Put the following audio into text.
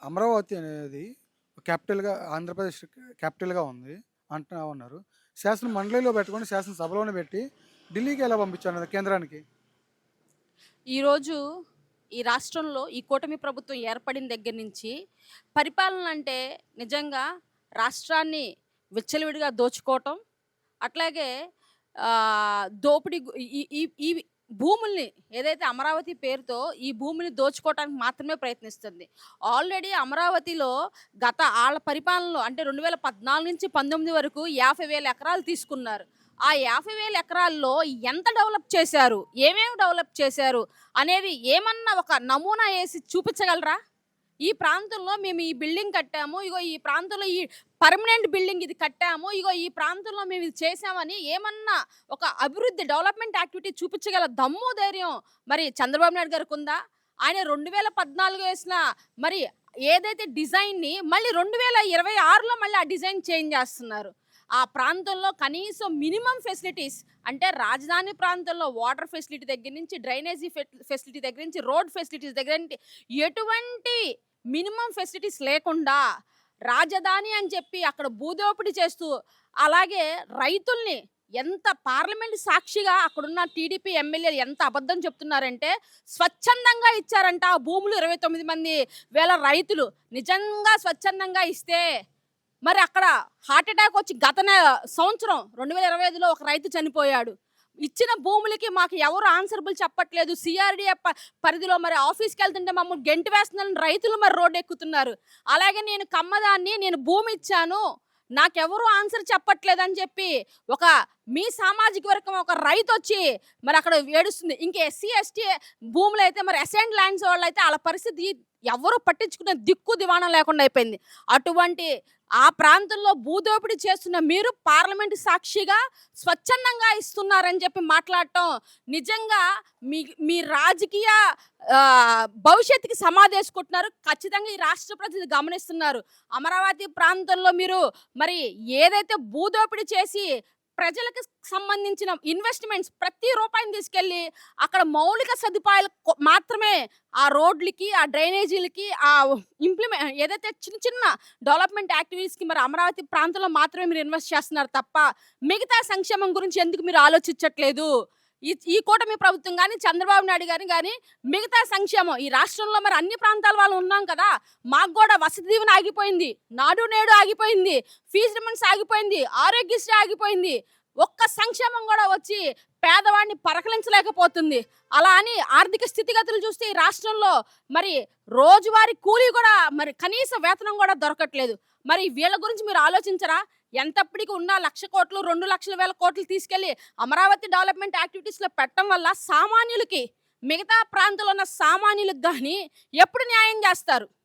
అమరావతి అనేది క్యాపిటల్‌గా ఆంధ్రప్రదేశ్ క్యాపిటల్‌గా ఉంది అంటా ఉన్నారు. శాసన మండలిలో పెట్టకుండా శాసనసభలోనే పెట్టి ఢిల్లీకి ఎలా పంపించారు కేంద్రానికి? ఈరోజు ఈ రాష్ట్రంలో ఈ కూటమి ప్రభుత్వం ఏర్పడిన దగ్గర నుంచి పరిపాలన అంటే నిజంగా రాష్ట్రాన్ని విచ్చలవిడిగా దోచుకోవటం, అట్లాగే దోపిడీ ఈ ఈ ఈ భూముల్ని ఏదైతే అమరావతి పేరుతో ఈ భూమిని దోచుకోవటానికి మాత్రమే ప్రయత్నిస్తుంది. ఆల్రెడీ అమరావతిలో గత ఆళ్ళ పరిపాలనలో అంటే 2014 నుంచి 19 వరకు 50,000 ఎకరాలు తీసుకున్నారు. ఆ 50,000 ఎకరాల్లో ఎంత డెవలప్ చేశారు? ఏమేమి డెవలప్ చేశారు? అనేవి ఏమన్నా ఒక నమూనా ఏసి చూపించగలరా? ఈ ప్రాంతంలో మేము ఈ బిల్డింగ్ కట్టాము. ఇగో ఈ ప్రాంతంలో ఈ పర్మనెంట్ బిల్డింగ్ ఇది కట్టాము. ఇగో ఈ ప్రాంతంలో మేము ఇది చేశామని ఏమన్నా ఒక అభివృద్ధి డెవలప్‌మెంట్ యాక్టివిటీ చూపించగల దమ్ము, ధైర్యం మరి చంద్రబాబు నాయుడు గారికుందా? ఆయన 2014 ఏసిన మరి ఏదైతే డిజైన్‌ని మళ్ళీ 2026లో మళ్ళీ ఆ డిజైన్ చేంజ్ చేస్తున్నారు. ఆ ప్రాంతంలో కనీసం మినిమమ్ ఫెసిలిటీస్ అంటే రాజధాని ప్రాంతంలో వాటర్ ఫెసిలిటీ దగ్గర నుంచి, డ్రైనేజీ ఫెసిలిటీ దగ్గర నుంచి, రోడ్ ఫెసిలిటీస్ దగ్గర నుంచి ఎటువంటి మినిమమ్ ఫెసిలిటీస్ లేకుండా రాజధాని అని చెప్పి అక్కడ భూదోపిడీ చేస్తూ, అలాగే రైతుల్ని ఎంత పార్లమెంట్ సాక్షిగా అక్కడున్న టీడీపీ ఎమ్మెల్యేలు ఎంత అబద్ధం చెప్తున్నారంటే, స్వచ్ఛందంగా ఇచ్చారంట ఆ భూములు 29 మంది వేల రైతులు. నిజంగా స్వచ్ఛందంగా ఇస్తే మరి అక్కడ హార్ట్ అటాక్ వచ్చి గత సంవత్సరం 2025లో ఒక రైతు చనిపోయాడు. ఇచ్చిన భూములకి మాకు ఎవరు ఆన్సరబుల్ చెప్పట్లేదు. సిఆర్‌డీఏ పరిధిలో మరి ఆఫీస్‌కెళ్తుంటే మమ్మల్ని గెంటి వేస్తున్నారని రైతులు మరి రోడ్డెక్కుతున్నారు. అలాగే నేను కమ్మదాన్ని, నేను భూమి ఇచ్చాను, నాకెవరు ఆన్సర్ చెప్పట్లేదని చెప్పి ఒక మీ సామాజిక వర్గం ఒక రైతొచ్చి మరి అక్కడ ఏడుస్తుంది. ఇంక ఎస్సీ, ఎస్టీ భూములైతే మరి అసైన్డ్ ల్యాండ్స్ వాళ్ళైతే ఆళ్ళ పరిస్థితి ఎవ్వరు పట్టించుకునే దిక్కు దివాణం లేకుండా అయిపోయింది. అటువంటి ఆ ప్రాంతంలో భూదోపిడీ చేస్తున్న మీరు పార్లమెంట్ సాక్షిగా స్వచ్ఛందంగా ఇస్తున్నారని చెప్పి మాట్లాడటం నిజంగా మీ మీ రాజకీయ భవిష్యత్తుకి సమాధేసుకుంటున్నారు. ఖచ్చితంగా ఈ రాష్ట్ర ప్రజలు గమనిస్తున్నారు. అమరావతి ప్రాంతంలో మీరు మరి ఏదైతే భూదోపిడీ చేసి ప్రజలకు సంబంధించిన ఇన్వెస్ట్‌మెంట్స్ ప్రతి రూపాయిని తీసుకెళ్ళి అక్కడ మౌలిక సదుపాయాలు మాత్రమే ఆ రోడ్లకి, ఆ డ్రైనేజీలకి, ఏదైతే చిన్న చిన్న డెవలప్‌మెంట్ యాక్టివిటీస్‌కి మరి అమరావతి ప్రాంతంలో మాత్రమే మీరు ఇన్వెస్ట్ చేస్తున్నారు తప్ప, మిగతా సంక్షేమం గురించి ఎందుకు మీరు ఆలోచించట్లేదు? ఈ ఈ కూటమి ప్రభుత్వం గాని, చంద్రబాబు నాయుడు గారిని గాని మిగతా సంక్షేమం ఈ రాష్ట్రంలో మరి అన్ని ప్రాంతాల వాళ్ళు ఉన్నాం కదా! మాకు గూడా వసతి దీవెన ఆగిపోయింది. నాడు నేడు ఆగిపోయింది. ఫీజు రిమెంట్స్ ఆగిపోయింది. ఆరోగ్యశ్రీ ఆగిపోయింది. ఒక్క సంక్షేమం గూడా వచ్చి పేదవాడిని పరకలించలేకపోతుంది. అలా అని ఆర్థిక స్థితిగతులు చూస్తే ఈ రాష్ట్రంలో మరి రోజువారీ కూలీ గూడా మరి కనీస వేతనం గూడా దొరకట్లేదు. మరి వీళ్ళ గురించి మీరు ఆలోచించరా? ఎంతప్పటికి ఉన్న 1,00,00,000 2,00,00,000 తీసుకెళ్ళి అమరావతి డెవలప్‌మెంట్ యాక్టివిటీస్‌లో పెట్టడం వల్ల సామాన్యులకి, మిగతా ప్రాంతాల్లో ఉన్న సామాన్యులకు గాని ఎప్పుడు న్యాయం జేస్తారు?